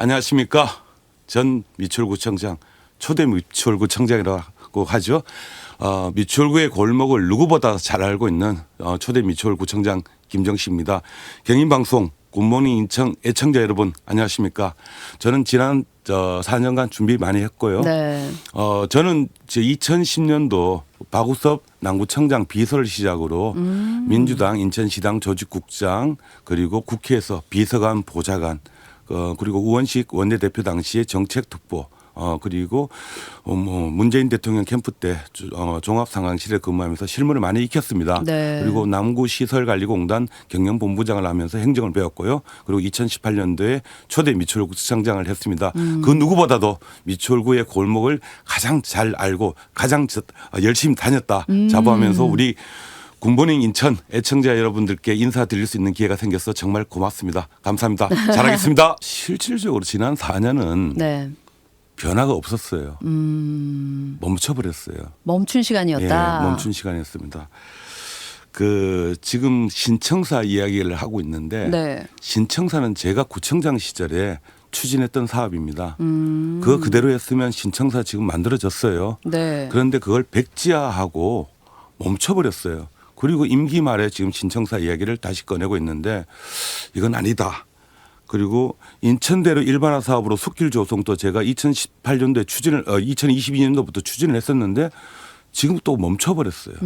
안녕하십니까. 전 미추홀구청장, 초대 미추홀구청장이라고 하죠. 미추홀구의 골목을 누구보다 잘 알고 있는 초대 미추홀구청장 김정식입니다. 경인방송 굿모닝 인천 애청자 여러분 안녕하십니까. 저는 지난 4년간 준비 많이 했고요. 네. 저는 2010년도 박우섭 남구청장 비서를 시작으로 민주당 인천시당 조직국장 그리고 국회에서 비서관 보좌관 그리고 우원식 원내대표 당시의 정책특보 그리고 문재인 대통령 캠프 때 종합상황실에 근무하면서 실무를 많이 익혔습니다. 네. 그리고 남구시설관리공단 경영본부장을 하면서 행정을 배웠고요. 그리고 2018년도에 초대 미추홀구청장을 했습니다. 그 누구보다도 미추홀구의 골목을 가장 잘 알고 가장 열심히 다녔다 자부하면서 우리 굿모닝 인천 애청자 여러분들께 인사드릴 수 있는 기회가 생겨서 정말 고맙습니다. 감사합니다. 잘하겠습니다. 실질적으로 지난 4년은 네. 변화가 없었어요. 멈춰버렸어요. 멈춘 시간이었다. 예, 멈춘 시간이었습니다. 지금 신청사 이야기를 하고 있는데 네. 신청사는 제가 구청장 시절에 추진했던 사업입니다. 그거 그대로 했으면 신청사 지금 만들어졌어요. 네. 그런데 그걸 백지화하고 멈춰버렸어요. 그리고 임기 말에 지금 신청사 이야기를 다시 꺼내고 있는데 이건 아니다. 그리고 인천대로 일반화 사업으로 숲길 조성도 제가 2018년도에 2022년도부터 추진을 했었는데 지금 또 멈춰버렸어요.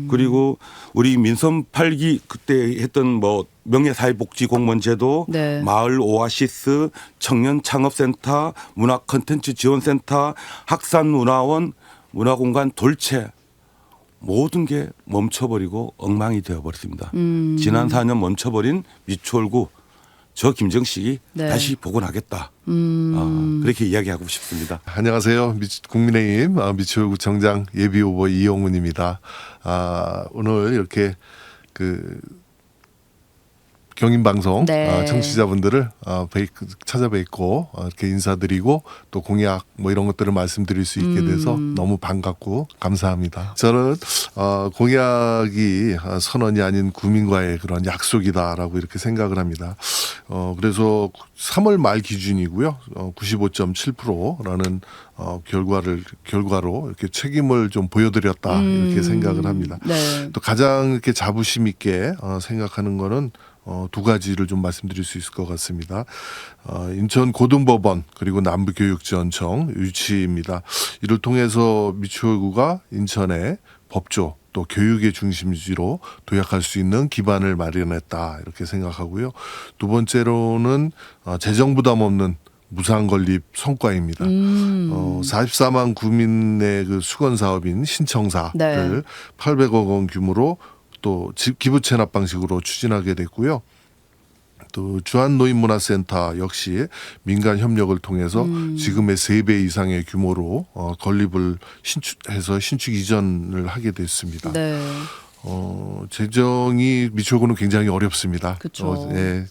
그리고 우리 민선 8기 그때 했던 명예사회복지공무원제도, 네. 마을 오아시스, 청년 창업센터, 문화 콘텐츠 지원센터, 학산문화원, 문화공간 돌체 모든 게 멈춰버리고 엉망이 되어버렸습니다. 지난 4년 멈춰버린 미추홀구 저 김정식이 네. 다시 복원하겠다. 그렇게 이야기하고 싶습니다. 안녕하세요. 국민의힘 미추홀구청장 예비후보 이용훈입니다. 오늘 이렇게 경인방송 네. 청취자분들을 찾아뵙고 이렇게 인사드리고 또 공약 이런 것들을 말씀드릴 수 있게 돼서 너무 반갑고 감사합니다. 저는 공약이 선언이 아닌 국민과의 그런 약속이다라고 이렇게 생각을 합니다. 그래서 3월 말 기준이고요. 95.7%라는 결과로 이렇게 책임을 좀 보여드렸다 이렇게 생각을 합니다. 네. 또 가장 이렇게 자부심 있게 생각하는 거는 두 가지를 좀 말씀드릴 수 있을 것 같습니다. 인천 고등법원 그리고 남부교육지원청 유치입니다. 이를 통해서 미추홀구가 인천의 법조 또 교육의 중심지로 도약할 수 있는 기반을 마련했다 이렇게 생각하고요. 두 번째로는 재정 부담 없는 무상 건립 성과입니다. 44만 구민의 그 수건 사업인 신청사를 네. 800억 원 규모로 또 기부 체납 방식으로 추진하게 됐고요. 또 주한노인문화센터 역시 민간 협력을 통해서 지금의 3배 이상의 규모로 건립을 해서 신축 이전을 하게 됐습니다. 네. 재정이 미추홀구는 굉장히 어렵습니다. 그쵸. 예,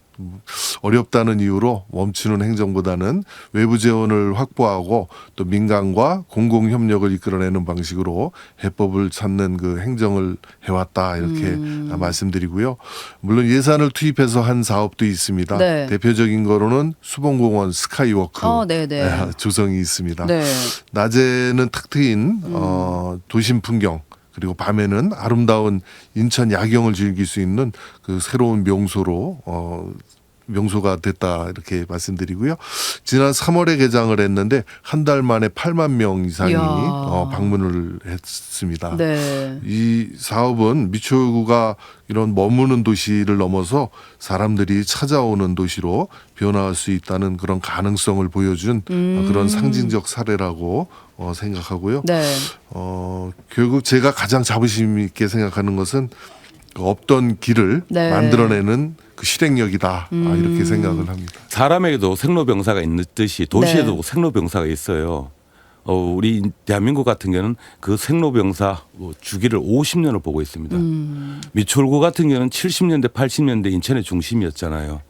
어렵다는 이유로 멈추는 행정보다는 외부 재원을 확보하고 또 민간과 공공 협력을 이끌어내는 방식으로 해법을 찾는 그 행정을 해왔다 이렇게 말씀드리고요. 물론 예산을 투입해서 한 사업도 있습니다. 네. 대표적인 거로는 수봉공원 스카이워크 네네. 조성이 있습니다. 네. 낮에는 탁 트인 도심 풍경 그리고 밤에는 아름다운 인천 야경을 즐길 수 있는 그 새로운 명소가 됐다 이렇게 말씀드리고요. 지난 3월에 개장을 했는데 한 달 만에 8만 명 이상이 이야. 방문을 했습니다. 네. 이 사업은 미추홀구가 이런 머무는 도시를 넘어서 사람들이 찾아오는 도시로 변화할 수 있다는 그런 가능성을 보여준 그런 상징적 사례라고 생각하고요. 네. 결국 제가 가장 자부심 있게 생각하는 것은 없던 길을 네. 만들어내는 그 실행력이다 이렇게 생각을 합니다. 사람에게도 생로병사가 있는 듯이 도시에도 네. 생로병사가 있어요. 우리 대한민국 같은 경우는 그 생로병사 주기를 50년을 보고 있습니다. 미추홀구 같은 경우는 70년대 80년대 인천의 중심이었잖아요.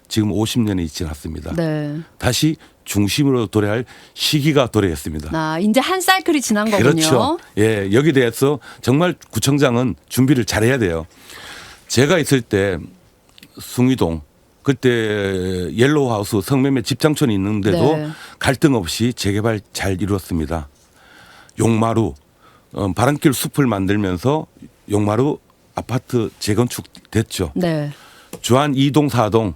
지금 50년이 지났습니다. 네. 다시 중심으로 도래할 시기가 도래했습니다. 이제 한 사이클이 지난 거군요. 그렇죠. 예, 여기 대해서 정말 구청장은 준비를 잘해야 돼요. 제가 있을 때 숭이동 그때 옐로우하우스 성매매 집장촌이 있는데도 네. 갈등 없이 재개발 잘 이루었습니다. 용마루 바람길 숲을 만들면서 용마루 아파트 재건축 됐죠. 네. 주안 2동 4동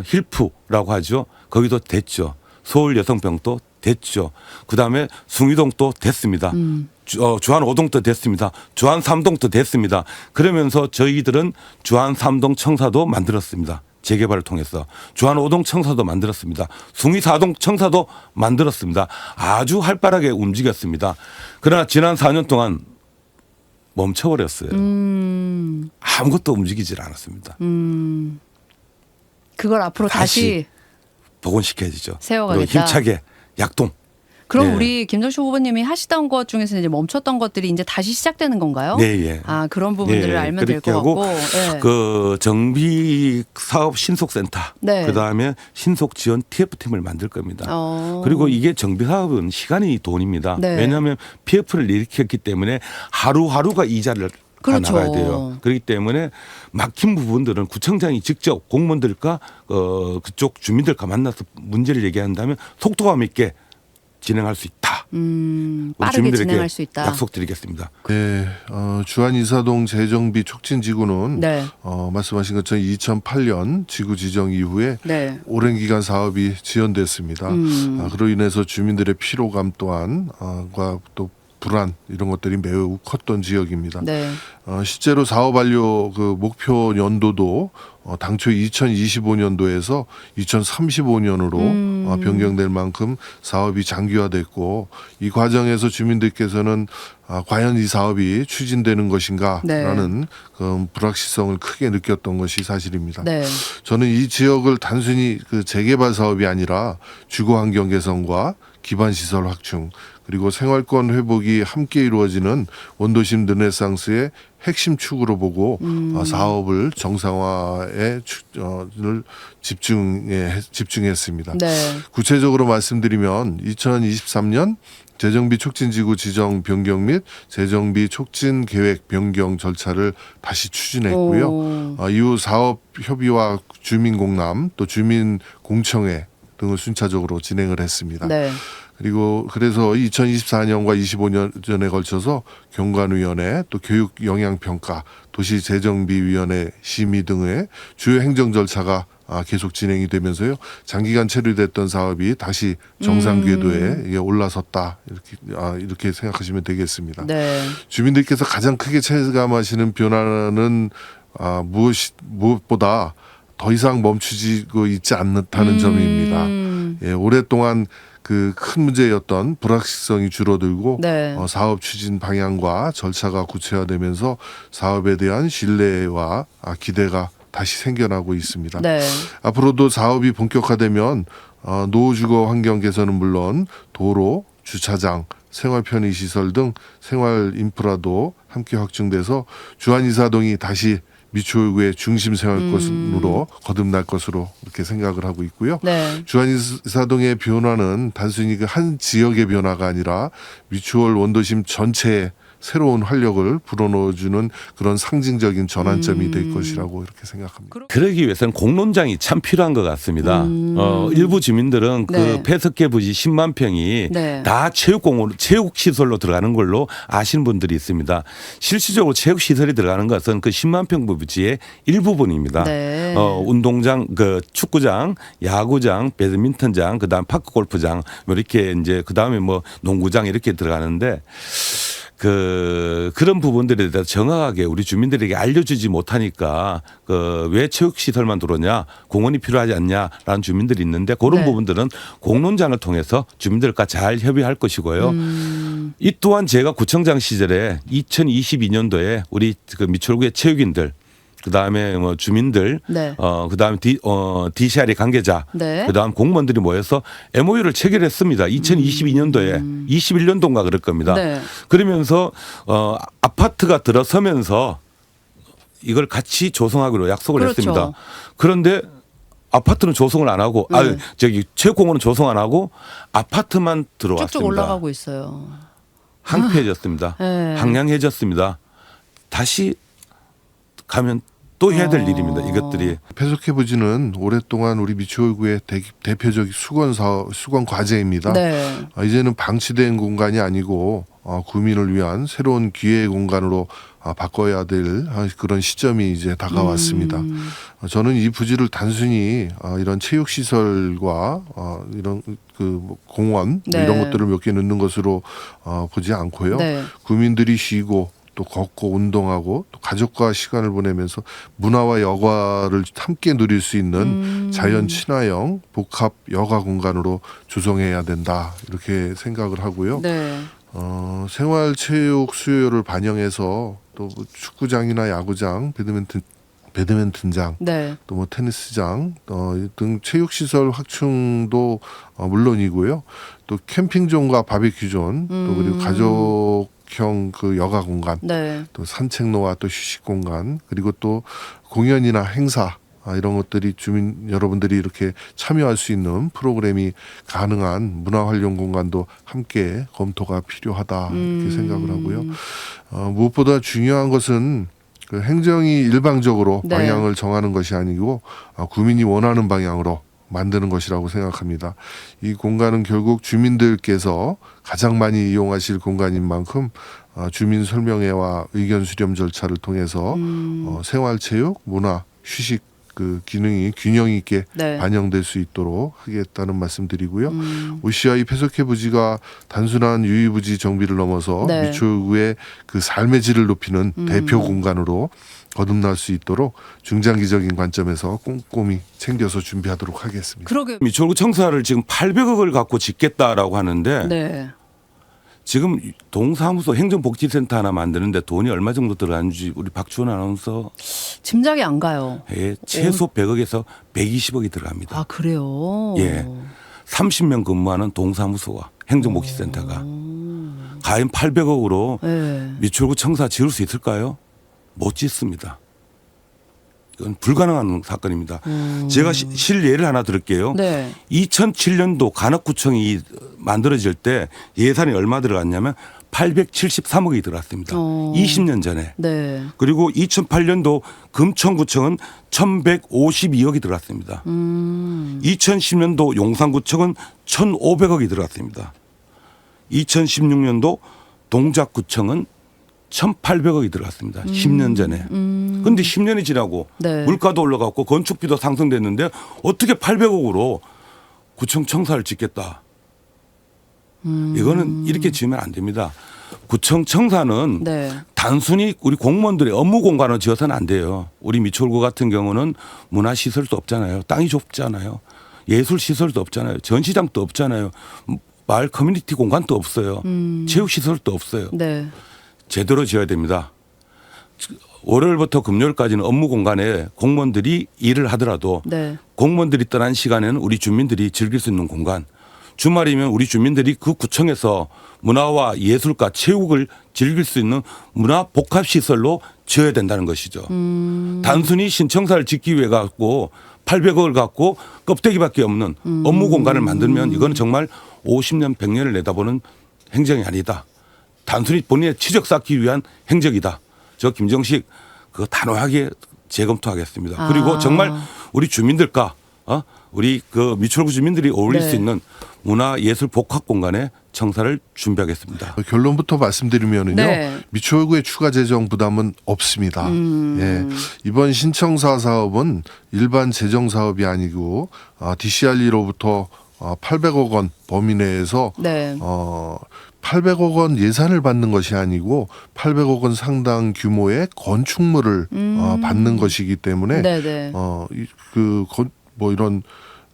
힐프라고 하죠. 거기도 됐죠. 서울 여성병도 됐죠. 그다음에 숭이동도 됐습니다. 주안 5동도 됐습니다. 주안 3동도 됐습니다. 그러면서 저희들은 주안 3동 청사도 만들었습니다. 재개발을 통해서 주안 5동 청사도 만들었습니다. 숭이 4동 청사도 만들었습니다. 아주 활발하게 움직였습니다. 그러나 지난 4년 동안 멈춰버렸어요. 아무것도 움직이질 않았습니다. 그걸 앞으로 다시 복원시켜야죠. 세워가겠다. 그리고 힘차게 약동. 그럼 네. 우리 김정식 후보님이 하시던 것 중에서 이제 멈췄던 것들이 이제 다시 시작되는 건가요? 네, 예. 아, 그런 부분들을 예, 알면 될 그렇게 것 하고 같고. 예. 그 정비 사업 신속센터, 네. 그다음에 신속 지원 TF팀을 만들 겁니다. 어. 그리고 이게 정비 사업은 시간이 돈입니다. 네. 왜냐하면 PF를 일으켰기 때문에 하루하루가 이자를 그렇죠. 나가야 돼요. 그렇기 때문에 막힌 부분들은 구청장이 직접 공무원들과 그쪽 주민들과 만나서 문제를 얘기한다면 속도감 있게 진행할 수 있다. 우리 빠르게 주민들에게 진행할 수 있다. 약속드리겠습니다. 네, 주안 이사동 재정비 촉진지구는 네. 말씀하신 것처럼 2008년 지구 지정 이후에 네. 오랜 기간 사업이 지연됐습니다. 그로 인해서 주민들의 피로감 또한 또 불안 이런 것들이 매우 컸던 지역입니다. 네. 실제로 사업 완료 그 목표 연도도 당초 2025년도에서 2035년으로 변경될 만큼 사업이 장기화됐고 이 과정에서 주민들께서는 과연 이 사업이 추진되는 것인가라는 그 불확실성을 크게 느꼈던 것이 사실입니다. 네. 저는 이 지역을 단순히 그 재개발 사업이 아니라 주거 환경 개선과 기반 시설 확충 그리고 생활권 회복이 함께 이루어지는 원도심 르네상스의 핵심 축으로 보고 사업을 정상화에 집중했습니다. 네. 구체적으로 말씀드리면 2023년 재정비 촉진지구 지정 변경 및 재정비 촉진 계획 변경 절차를 다시 추진했고요. 이후 사업 협의와 주민공람 또 주민공청회 등을 순차적으로 진행을 했습니다. 네. 그리고 그래서 2024년과 25년에 걸쳐서 경관위원회 또 교육 영향평가 도시재정비위원회 심의 등의 주요 행정 절차가 계속 진행이 되면서요. 장기간 체류됐던 사업이 다시 정상 궤도에 올라섰다. 이렇게 생각하시면 되겠습니다. 네. 주민들께서 가장 크게 체감하시는 변화는 무엇보다 더 이상 멈추지고 있지 않다는 점입니다. 예, 오랫동안 그 큰 문제였던 불확실성이 줄어들고 네. 사업 추진 방향과 절차가 구체화되면서 사업에 대한 신뢰와 기대가 다시 생겨나고 있습니다. 네. 앞으로도 사업이 본격화되면 노후주거 환경 개선은 물론 도로, 주차장, 생활 편의 시설 등 생활 인프라도 함께 확충돼서 주안 이사동이 다시 미추홀구의 중심 생활권으로 거듭날 것으로 이렇게 생각을 하고 있고요. 네. 주안 이사동의 변화는 단순히 그 한 지역의 변화가 아니라 미추홀 원도심 전체의 새로운 활력을 불어넣어주는 그런 상징적인 전환점이 될 것이라고 이렇게 생각합니다. 그러기 위해서는 공론장이 참 필요한 것 같습니다. 일부 주민들은 네. 그 폐석계 부지 10만 평이 네. 다 체육 시설로 들어가는 걸로 아시는 분들이 있습니다. 실질적으로 체육 시설이 들어가는 것은 그 10만 평 부지의 일부분입니다. 네. 운동장, 그 축구장, 야구장, 배드민턴장, 그다음 파크 골프장 뭐 이렇게 이제 그다음에 뭐 농구장 이렇게 들어가는데. 그런 부분들에 대해서 정확하게 우리 주민들에게 알려주지 못하니까 왜 체육시설만 들어오냐 공원이 필요하지 않냐라는 주민들이 있는데 그런 네. 부분들은 공론장을 통해서 주민들과 잘 협의할 것이고요. 이 또한 제가 구청장 시절에 2022년도에 우리 그 미추홀구의 체육인들 그다음에 뭐 주민들, 네. 그다음에 DCR의 관계자, 네. 그다음 공무원들이 모여서 MOU를 체결했습니다. 2022년도에 21년도인가 그럴 겁니다. 네. 그러면서 아파트가 들어서면서 이걸 같이 조성하기로 약속을 그렇죠. 했습니다. 그런데 아파트는 조성을 안 하고, 체육공원은 조성 안 하고 아파트만 들어왔습니다. 쭉쭉 올라가고 있어요. 항폐해졌습니다. 네. 황량해졌습니다. 다시 가면 또 해야 될 일입니다. 이것들이. 폐석해부지는 오랫동안 우리 미추홀구의 대표적 수건 과제입니다. 네. 이제는 방치된 공간이 아니고 구민을 위한 새로운 기회 공간으로 바꿔야 될 그런 시점이 이제 다가왔습니다. 저는 이 부지를 단순히 이런 체육 시설과 이런 뭐 공원 네. 이런 것들을 몇 개 넣는 것으로 보지 않고요. 네. 구민들이 쉬고 또 걷고 운동하고 또 가족과 시간을 보내면서 문화와 여가를 함께 누릴 수 있는 자연 친화형 복합 여가 공간으로 조성해야 된다 이렇게 생각을 하고요. 네. 생활체육 수요를 반영해서 또뭐 축구장이나 야구장, 배드민턴장, 네. 또 뭐 테니스장 등 체육시설 확충도 물론이고요. 또 캠핑존과 바비큐존, 또 그리고 가족형 그 여가 공간, 네. 또 산책로와 또 휴식 공간, 그리고 또 공연이나 행사 이런 것들이 주민 여러분들이 이렇게 참여할 수 있는 프로그램이 가능한 문화활용 공간도 함께 검토가 필요하다 이렇게 생각을 하고요. 무엇보다 중요한 것은 그 행정이 일방적으로 네. 방향을 정하는 것이 아니고 구민이 원하는 방향으로 만드는 것이라고 생각합니다. 이 공간은 결국 주민들께서 가장 많이 이용하실 공간인 만큼 주민 설명회와 의견 수렴 절차를 통해서 생활체육, 문화, 휴식 그 기능이 균형 있게 네. 반영될 수 있도록 하겠다는 말씀드리고요. OCI 폐석해 부지가 단순한 유의부지 정비를 넘어서 네. 미추홀구의 그 삶의 질을 높이는 대표 공간으로 거듭날 수 있도록 중장기적인 관점에서 꼼꼼히 챙겨서 준비하도록 하겠습니다. 그러게. 미추홀구 청사를 지금 800억을 갖고 짓겠다라고 하는데 네. 지금 동사무소 행정복지센터 하나 만드는데 돈이 얼마 정도 들어가는지 우리 박주원 아나운서 짐작이 안 가요. 최소 100억에서 120억이 들어갑니다. 아, 그래요? 예. 30명 근무하는 동사무소와 행정복지센터가 과연 800억으로 네. 미추홀구 청사 지을 수 있을까요? 못 짓습니다. 이건 불가능한 사건입니다. 제가 실예를 하나 들을게요. 네. 2007년도 간업구청이 만들어질 때 예산이 얼마 들어갔냐면 873억이 들어갔습니다. 20년 전에. 네. 그리고 2008년도 금천구청은 1152억이 들어갔습니다. 2010년도 용산구청은 1500억이 들어갔습니다. 2016년도 동작구청은 1,800억이 들어갔습니다. 10년 전에. 그런데 10년이 지나고 네. 물가도 올라갔고 건축비도 상승됐는데 어떻게 800억으로 구청 청사를 짓겠다. 이거는 이렇게 지으면 안 됩니다. 구청 청사는 네. 단순히 우리 공무원들의 업무 공간을 지어서는 안 돼요. 우리 미추홀구 같은 경우는 문화시설도 없잖아요. 땅이 좁잖아요. 예술시설도 없잖아요. 전시장도 없잖아요. 마을 커뮤니티 공간도 없어요. 체육시설도 없어요. 네. 제대로 지어야 됩니다. 월요일부터 금요일까지는 업무 공간에 공무원들이 일을 하더라도 네. 공무원들이 떠난 시간에는 우리 주민들이 즐길 수 있는 공간, 주말이면 우리 주민들이 그 구청에서 문화와 예술과 체육을 즐길 수 있는 문화 복합 시설로 지어야 된다는 것이죠. 단순히 신청사를 짓기 위해 갖고 800억을 갖고 껍데기밖에 없는 업무 공간을 만들면 이건 정말 50년 100년을 내다보는 행정이 아니다. 단순히 본인의 치적 쌓기 위한 행적이다. 저 김정식 그거 단호하게 재검토하겠습니다. 그리고 정말 우리 주민들과 우리 그 미추홀구 주민들이 어울릴 네. 수 있는 문화 예술 복합 공간에 청사를 준비하겠습니다. 결론부터 말씀드리면은요. 네. 미추홀구의 추가 재정 부담은 없습니다. 예. 이번 신청사 사업은 일반 재정 사업이 아니고 DCR로부터 800억 원 범위 내에서 네. 800억 원 예산을 받는 것이 아니고 800억 원 상당 규모의 건축물을 받는 것이기 때문에 네네. 뭐 이런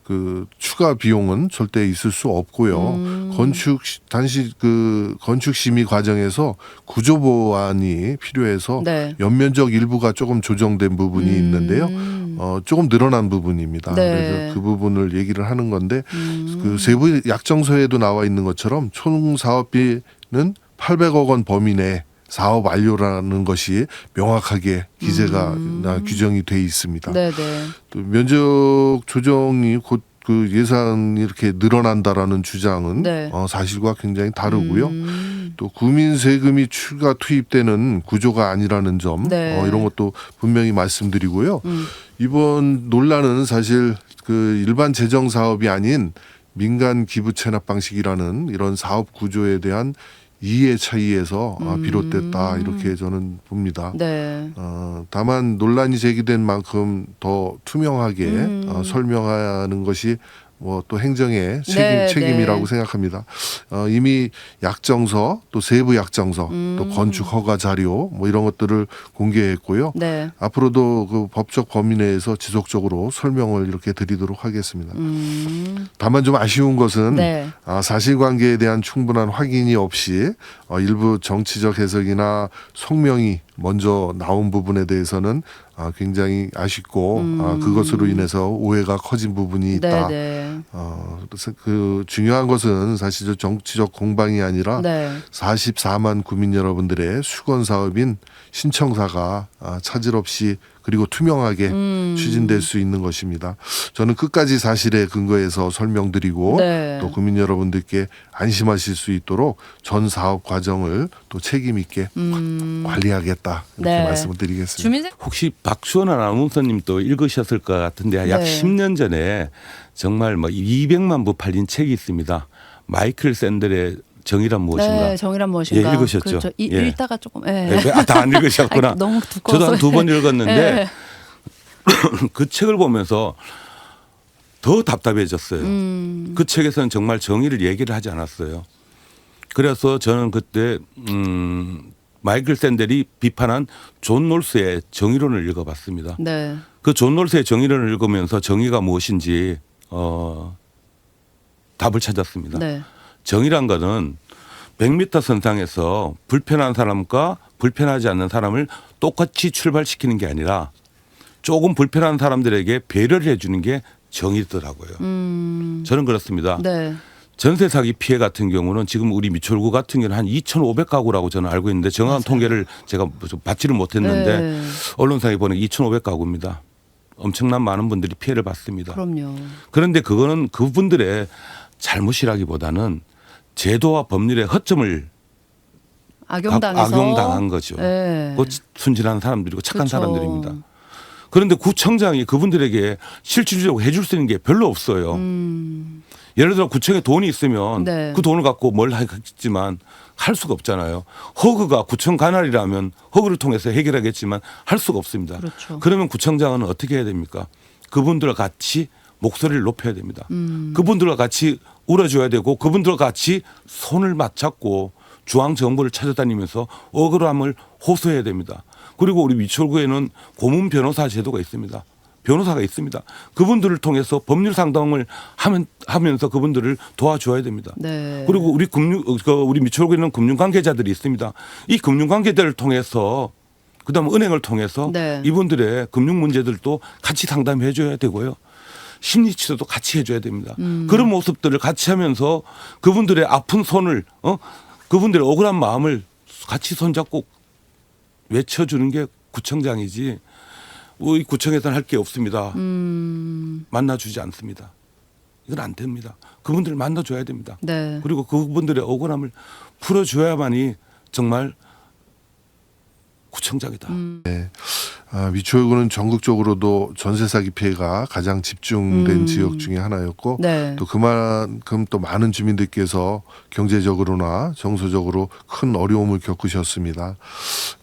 그 추가 비용은 절대 있을 수 없고요. 건축 심의 과정에서 구조 보완이 필요해서 네. 연면적 일부가 조금 조정된 부분이 있는데요. 조금 늘어난 부분입니다. 네. 그래서 그 부분을 얘기를 하는 건데 그 세부 약정서에도 나와 있는 것처럼 총 사업비는 800억 원 범위 내 사업 완료라는 것이 명확하게 기재가 규정이 돼 있습니다. 네네. 또 면적 조정이 곧 그 예산이 이렇게 늘어난다라는 주장은 네. 사실과 굉장히 다르고요. 또 국민 세금이 추가 투입되는 구조가 아니라는 점 네. 이런 것도 분명히 말씀드리고요. 이번 논란은 사실 그 일반 재정 사업이 아닌 민간 기부 체납 방식이라는 이런 사업 구조에 대한 이해 차이에서 비롯됐다 이렇게 저는 봅니다. 네. 다만 논란이 제기된 만큼 더 투명하게 설명하는 것이 뭐 또 행정의 네, 책임이라고 네. 생각합니다. 이미 약정서 또 세부 약정서 또 건축 허가 자료 뭐 이런 것들을 공개했고요. 네. 앞으로도 그 법적 범위 내에서 지속적으로 설명을 이렇게 드리도록 하겠습니다. 다만 좀 아쉬운 것은 네. 사실관계에 대한 충분한 확인이 없이 일부 정치적 해석이나 속명이 먼저 나온 부분에 대해서는 굉장히 아쉽고 그것으로 인해서 오해가 커진 부분이 있다. 네. 그래서 그 중요한 것은 사실 정치적 공방이 아니라 네. 44만 국민 여러분들의 수건 사업인 신청사가 차질 없이 그리고 투명하게 추진될 수 있는 것입니다. 저는 끝까지 사실에 근거해서 설명드리고 네. 또 국민 여러분들께 안심하실 수 있도록 전 사업 과정을 또 책임 있게 관리하겠다 이렇게 네. 말씀을 드리겠습니다. 주민생 혹시 박수원 아나운서님도 읽으셨을 것 같은데 약 네. 10년 전에 정말 뭐 200만 부 팔린 책이 있습니다. 마이클 샌델의 정의란 무엇인가. 네, 정의란 무엇인가. 예, 읽으셨죠? 그렇죠. 예. 읽다가 조금 예. 다 안 읽으셨구나. 아니, 너무 두꺼워서. 저도 한 2번 읽었는데 예. 그 책을 보면서 더 답답해졌어요. 그 책에서는 정말 정의를 얘기를 하지 않았어요. 그래서 저는 그때 마이클 샌델이 비판한 존 롤스의 정의론을 읽어봤습니다. 네. 그 존 롤스의 정의론을 읽으면서 정의가 무엇인지 답을 찾았습니다. 네. 정의란 거는 100m 선상에서 불편한 사람과 불편하지 않는 사람을 똑같이 출발시키는 게 아니라 조금 불편한 사람들에게 배려를 해주는 게 정의더라고요. 저는 그렇습니다. 네. 전세 사기 피해 같은 경우는 지금 우리 미추홀구 같은 경우는 한 2,500가구라고 저는 알고 있는데 정확한 통계를 제가 받지를 못했는데 네. 언론상에 보는 2,500가구입니다. 엄청난 많은 분들이 피해를 받습니다. 그럼요. 그런데 그거는 그분들의 잘못이라기보다는 제도와 법률의 허점을 악용당해서 악용당한 거죠. 네. 그 순진한 사람들이고 착한 그렇죠. 사람들입니다. 그런데 구청장이 그분들에게 실질적으로 해줄 수 있는 게 별로 없어요. 예를 들어 구청에 돈이 있으면 네. 그 돈을 갖고 뭘 하겠지만 할 수가 없잖아요. 허그가 구청 관할이라면 허그를 통해서 해결하겠지만 할 수가 없습니다. 그렇죠. 그러면 구청장은 어떻게 해야 됩니까? 그분들과 같이 목소리를 높여야 됩니다. 그분들과 같이 울어줘야 되고 그분들과 같이 손을 맞잡고 중앙정부를 찾아다니면서 억울함을 호소해야 됩니다. 그리고 우리 미추홀구에는 고문 변호사 제도가 있습니다. 변호사가 있습니다. 그분들을 통해서 법률 상담을 하면서 그분들을 도와줘야 됩니다. 네. 그리고 우리 미추홀구에는 금융 관계자들이 있습니다. 이 금융 관계자를 통해서 그다음 은행을 통해서 네. 이분들의 금융 문제들도 같이 상담해 줘야 되고요. 심리 치료도 같이 해줘야 됩니다. 그런 모습들을 같이 하면서 그분들의 아픈 손을 그분들의 억울한 마음을 같이 손잡고 외쳐주는 게 구청장이지 우리 구청에서는 할 게 없습니다. 만나주지 않습니다. 이건 안 됩니다. 그분들을 만나줘야 됩니다. 네. 그리고 그분들의 억울함을 풀어줘야만이 정말 구청장이다. 미추홀구는 전국적으로도 전세 사기 피해가 가장 집중된 지역 중에 하나였고 네. 또 그만큼 또 많은 주민들께서 경제적으로나 정서적으로 큰 어려움을 겪으셨습니다.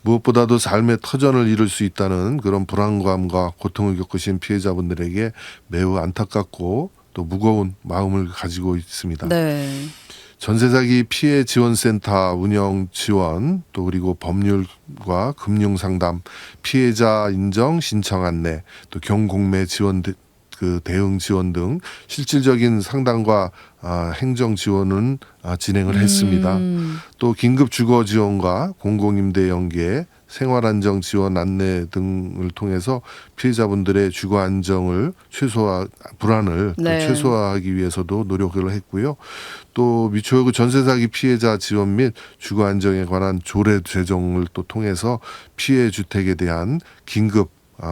무엇보다도 삶의 터전을 잃을 수 있다는 그런 불안감과 고통을 겪으신 피해자분들에게 매우 안타깝고 또 무거운 마음을 가지고 있습니다. 네. 전세 사기 피해 지원센터 운영 지원 또 그리고 법률과 금융 상담, 피해자 인정 신청 안내, 또 경공매 지원 대응 지원 등 실질적인 상담과 행정 지원은 진행을 했습니다. 또 긴급 주거 지원과 공공임대 연계, 생활안정 지원 안내 등을 통해서 피해자분들의 주거 안정을 불안을 네. 최소화하기 위해서도 노력을 했고요. 또 미추홀구 전세 사기 피해자 지원 및 주거 안정에 관한 조례 제정을 또 통해서 피해 주택에 대한 긴급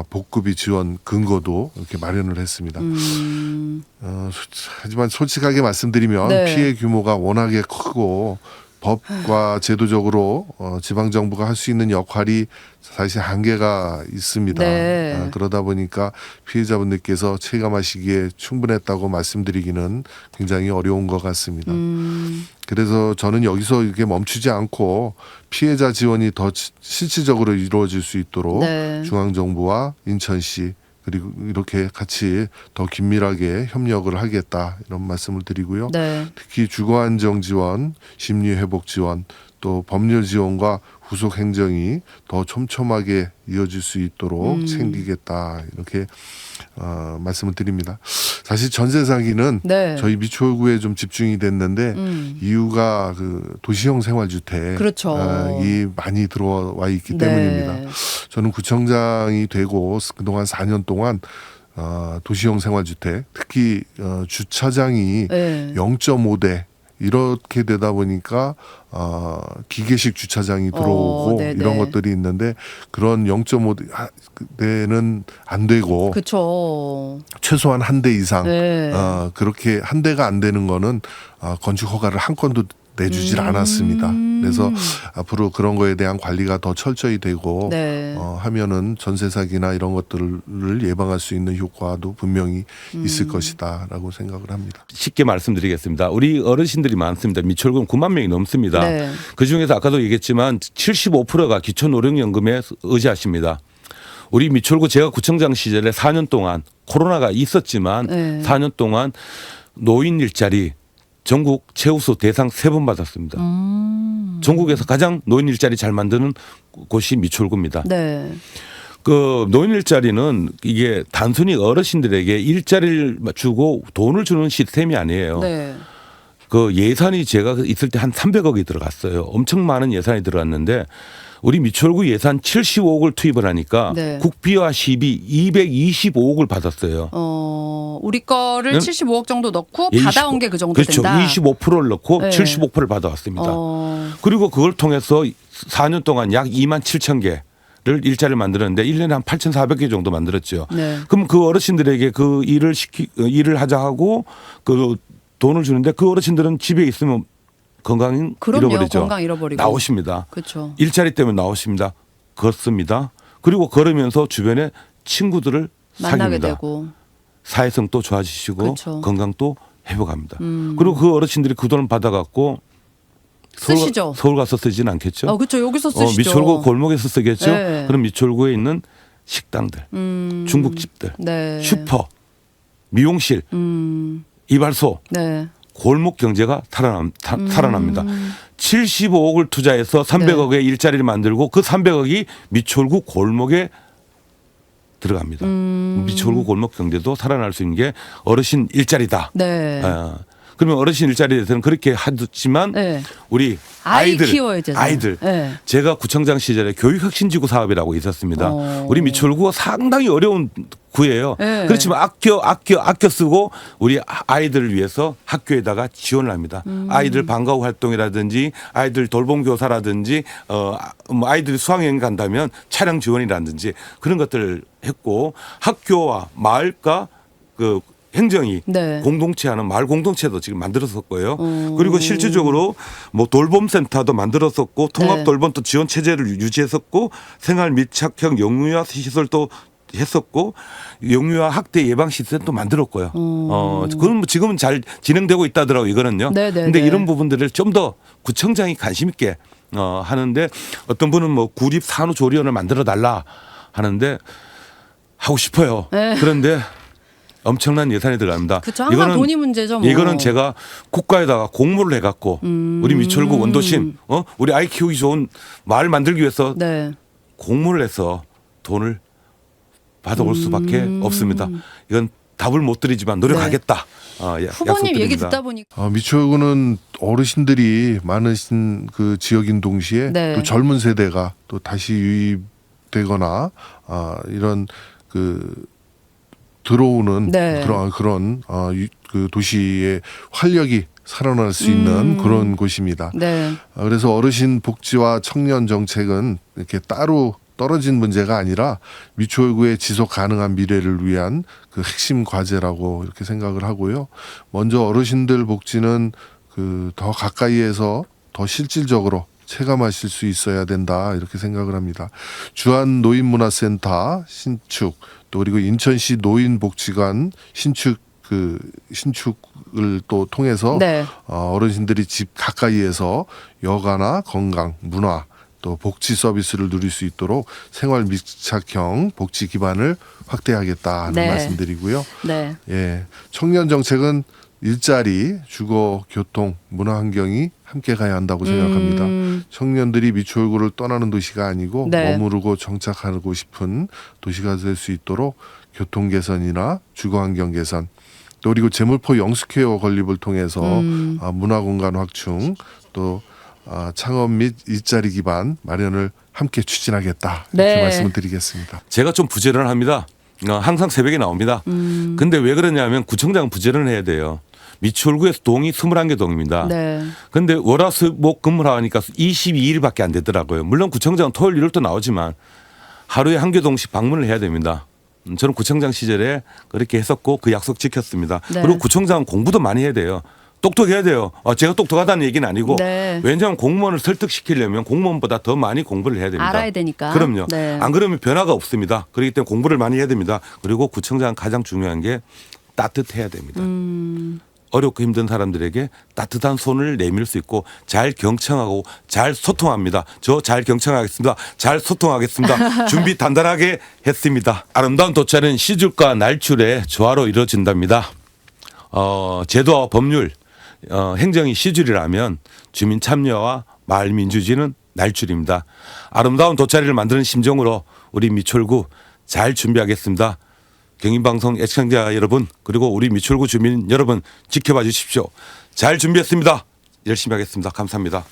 복구비 지원 근거도 이렇게 마련을 했습니다. 하지만 솔직하게 말씀드리면 네. 피해 규모가 워낙에 크고 법과 제도적으로 지방 정부가 할 수 있는 역할이 사실 한계가 있습니다. 네. 그러다 보니까 피해자분들께서 체감하시기에 충분했다고 말씀드리기는 굉장히 어려운 것 같습니다. 그래서 저는 여기서 이렇게 멈추지 않고 피해자 지원이 더 실질적으로 이루어질 수 있도록 네. 중앙정부와 인천시 그리고 이렇게 같이 더 긴밀하게 협력을 하겠다 이런 말씀을 드리고요. 네. 특히 주거안정 지원, 심리회복 지원, 또 법률 지원과 후속 행정이 더 촘촘하게 이어질 수 있도록 챙기겠다 이렇게 말씀을 드립니다. 사실 전세 사기는 네. 저희 미추홀구에 좀 집중이 됐는데 이유가 그 도시형 생활주택 그렇죠. 이 많이 들어와 있기 때문입니다. 네. 저는 구청장이 되고 그동안 4년 동안 도시형 생활주택 특히 주차장이 네. 0.5대 이렇게 되다 보니까 기계식 주차장이 들어오고 네네. 이런 것들이 있는데 그런 0.5대는 안 되고 그렇죠. 최소한 한 대 이상 네. 그렇게 한 대가 안 되는 거는 건축 허가를 한 건도 내주질 않았습니다. 그래서 앞으로 그런 거에 대한 관리가 더 철저히 되고 네. 하면은 전세 사기나 이런 것들을 예방할 수 있는 효과도 분명히 있을 것이다라고 생각을 합니다. 쉽게 말씀드리겠습니다. 우리 어르신들이 많습니다. 미추홀구는 9만 명이 넘습니다. 네. 그중에서 아까도 얘기했지만 75%가 기초노령연금에 의지하십니다. 우리 미추홀구 제가 구청장 시절에 4년 동안 코로나가 있었지만 네. 4년 동안 노인 일자리 전국 최우수 대상 3번 받았습니다. 전국에서 가장 노인 일자리 잘 만드는 곳이 미추홀구입니다. 네. 그 노인 일자리는 이게 단순히 어르신들에게 일자리를 주고 돈을 주는 시스템이 아니에요. 네. 그 예산이 제가 있을 때 한 300억이 들어갔어요. 엄청 많은 예산이 들어갔는데 우리 미추홀구 예산 75억을 투입을 하니까 네. 국비와 시비 225억을 받았어요. 우리 거를 응? 75억 정도 넣고 예, 받아온 게 그 정도 그렇죠. 된다. 25%를 넣고 네. 75%를 받아왔습니다. 그리고 그걸 통해서 4년 동안 약 2만 7천 개를 일자리를 만들었는데 1년에 한 8,400개 정도 만들었죠. 네. 그럼 그 어르신들에게 그 일을 하자 하고 그 돈을 주는데 그 어르신들은 집에 있으면 건강 그럼요. 잃어버리죠. 건강 잃어버리고. 나오십니다. 그렇죠. 일자리 때문에 나오십니다. 걷습니다. 그리고 걸으면서 주변에 친구들을 만나게 사귀입니다. 되고. 사회성도 좋아지시고 그렇죠. 건강도 회복합니다. 그리고 그 어르신들이 그 돈을 받아갖고 쓰시죠. 서울 가서 쓰지는 않겠죠. 그렇죠. 여기서 쓰시죠. 미추홀구 골목에서 쓰겠죠. 네. 그럼 미추홀구에 있는 식당들, 중국집들, 네. 슈퍼, 미용실, 이발소, 네. 골목 경제가 살아납니다. 75억을 투자해서 300억의 일자리를 만들고 그 300억이 미추홀구 골목에 들어갑니다. 미추홀구 골목 경제도 살아날 수 있는 게 어르신 일자리다. 네. 그러면 어르신 일자리에 대해서는 그렇게 하지만 네. 우리 아이 아이들, 키워야죠. 아이들. 네. 제가 구청장 시절에 교육혁신지구 사업이라고 있었습니다. 우리 미추홀구가 상당히 어려운 구예요. 네. 그렇지만 아껴 쓰고 우리 아이들을 위해서 학교에다가 지원을 합니다. 아이들 방과후 활동이라든지 아이들 돌봄 교사라든지 뭐 아이들이 수학여행 간다면 촬영 지원이라든지 그런 것들을 했고 학교와 마을과 그 행정이 네. 공동체하는 마을 공동체도 지금 만들었었고요. 그리고 실질적으로 뭐 돌봄센터도 만들었었고 통합 네. 돌봄 또 지원 체제를 유지했었고 생활 밀착형 영유아 시설도 했었고 영유아 학대 예방 시스템도 만들었고요. 그건 뭐 지금은 잘 진행되고 있다더라고 이거는요. 네네네. 근데 이런 부분들을 좀 더 구청장이 관심 있게 하는데 어떤 분은 뭐 구립 산후 조리원을 만들어 달라 하는데 하고 싶어요. 네. 그런데 엄청난 예산이 들어갑니다. 그렇죠. 항상 돈이 문제죠. 뭐. 이거는 제가 국가에다가 공모를 해갖고 우리 미추홀구 원도심, 우리 아이 키우기 좋은 마을 만들기 위해서 네. 공모를 해서 돈을 받아올 수밖에 없습니다. 이건 답을 못 드리지만 노력하겠다. 후보님 얘기 약속드립니다. 듣다 보니까 미추홀구는 어르신들이 많으신 그 지역인 동시에 네. 또 젊은 세대가 또 다시 유입되거나 이런 그 들어오는 네. 그런 그 도시의 활력이 살아날 수 있는 그런 곳입니다. 네. 그래서 어르신 복지와 청년 정책은 이렇게 따로 떨어진 문제가 아니라 미추홀구의 지속 가능한 미래를 위한 그 핵심 과제라고 이렇게 생각을 하고요. 먼저 어르신들 복지는 그 더 가까이에서 더 실질적으로 체감하실 수 있어야 된다 이렇게 생각을 합니다. 주한 노인문화센터 신축 또 그리고 인천시 노인복지관 신축을 또 통해서 네. 어르신들이 집 가까이에서 여가나 건강, 문화 또 복지 서비스를 누릴 수 있도록 생활 밀착형 복지 기반을 확대하겠다는 네. 말씀드리고요. 네. 예, 청년 정책은 일자리, 주거, 교통, 문화 환경이 함께 가야 한다고 생각합니다. 청년들이 미추홀구를 떠나는 도시가 아니고 네. 머무르고 정착하고 싶은 도시가 될 수 있도록 교통 개선이나 주거 환경 개선 또 그리고 제물포 영숙회와 건립을 통해서 문화 공간 확충 또 창업 및 일자리 기반 마련을 함께 추진하겠다 이렇게 네. 말씀을 드리겠습니다. 제가 좀 부지런합니다. 항상 새벽에 나옵니다. 근데 왜 그러냐면 구청장은 부지런해야 돼요. 미추홀구에서 동이 21개 동입니다. 네. 근데 월화수목 근무를 하니까 22일밖에 안 되더라고요. 물론 구청장은 토요일 일요일도 나오지만 하루에 한 개 동씩 방문을 해야 됩니다. 저는 구청장 시절에 그렇게 했었고 그 약속 지켰습니다. 네. 그리고 구청장은 공부도 많이 해야 돼요. 똑똑해야 돼요. 제가 똑똑하다는 얘기는 아니고 네. 왜냐하면 공무원을 설득시키려면 공무원보다 더 많이 공부를 해야 됩니다. 알아야 되니까. 그럼요. 네. 안 그러면 변화가 없습니다. 그렇기 때문에 공부를 많이 해야 됩니다. 그리고 구청장 가장 중요한 게 따뜻해야 됩니다. 어렵고 힘든 사람들에게 따뜻한 손을 내밀 수 있고 잘 경청하고 잘 소통합니다. 저 잘 경청하겠습니다. 잘 소통하겠습니다. 준비 단단하게 했습니다. 아름다운 도찰은 시줄과 날출의 조화로 이루어진답니다. 제도와 법률, 행정이 시줄이라면 주민 참여와 마을 민주주의는 날줄입니다. 아름다운 도찰이를 만드는 심정으로 우리 미추홀구 잘 준비하겠습니다. 경인방송 애청자 여러분 그리고 우리 미추홀구 주민 여러분 지켜봐 주십시오. 잘 준비했습니다. 열심히 하겠습니다. 감사합니다.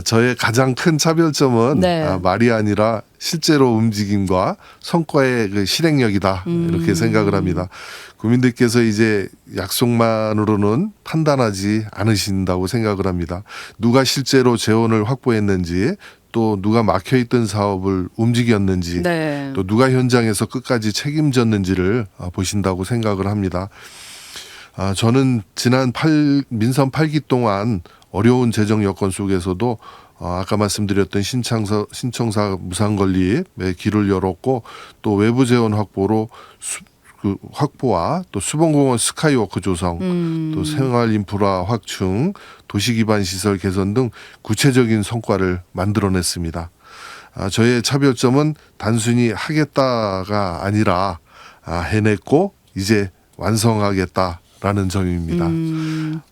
저의 가장 큰 차별점은 네. 말이 아니라 실제로 움직임과 성과의 그 실행력이다 이렇게 생각을 합니다. 국민들께서 이제 약속만으로는 판단하지 않으신다고 생각을 합니다. 누가 실제로 재원을 확보했는지 또 누가 막혀있던 사업을 움직였는지 네. 또 누가 현장에서 끝까지 책임졌는지를 보신다고 생각을 합니다. 저는 지난 민선 8기 동안 어려운 재정 여건 속에서도 아까 말씀드렸던 신청사 무상 건립에 길을 열었고 또 외부 재원 확보로 확보와 또 수봉공원 스카이워크 조성, 또 생활 인프라 확충, 도시 기반 시설 개선 등 구체적인 성과를 만들어냈습니다. 저의 차별점은 단순히 하겠다가 아니라 해냈고 이제 완성하겠다라는 점입니다.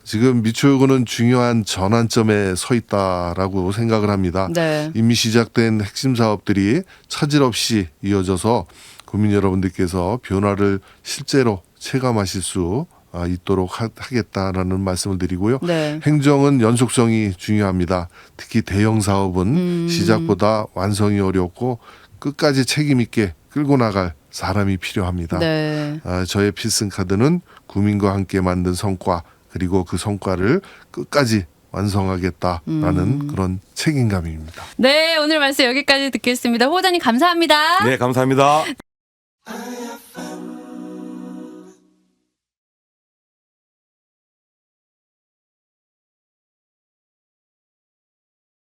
지금 미추홀구는 중요한 전환점에 서 있다라고 생각을 합니다. 네. 이미 시작된 핵심 사업들이 차질 없이 이어져서 국민 여러분들께서 변화를 실제로 체감하실 수 있도록 하겠다라는 말씀을 드리고요. 네. 행정은 연속성이 중요합니다. 특히 대형 사업은 시작보다 완성이 어렵고 끝까지 책임 있게 끌고 나갈 사람이 필요합니다. 네. 저의 필승 카드는 국민과 함께 만든 성과 그리고 그 성과를 끝까지 완성하겠다라는 그런 책임감입니다. 네, 오늘 말씀 여기까지 듣겠습니다. 후보자님 감사합니다. 네, 감사합니다.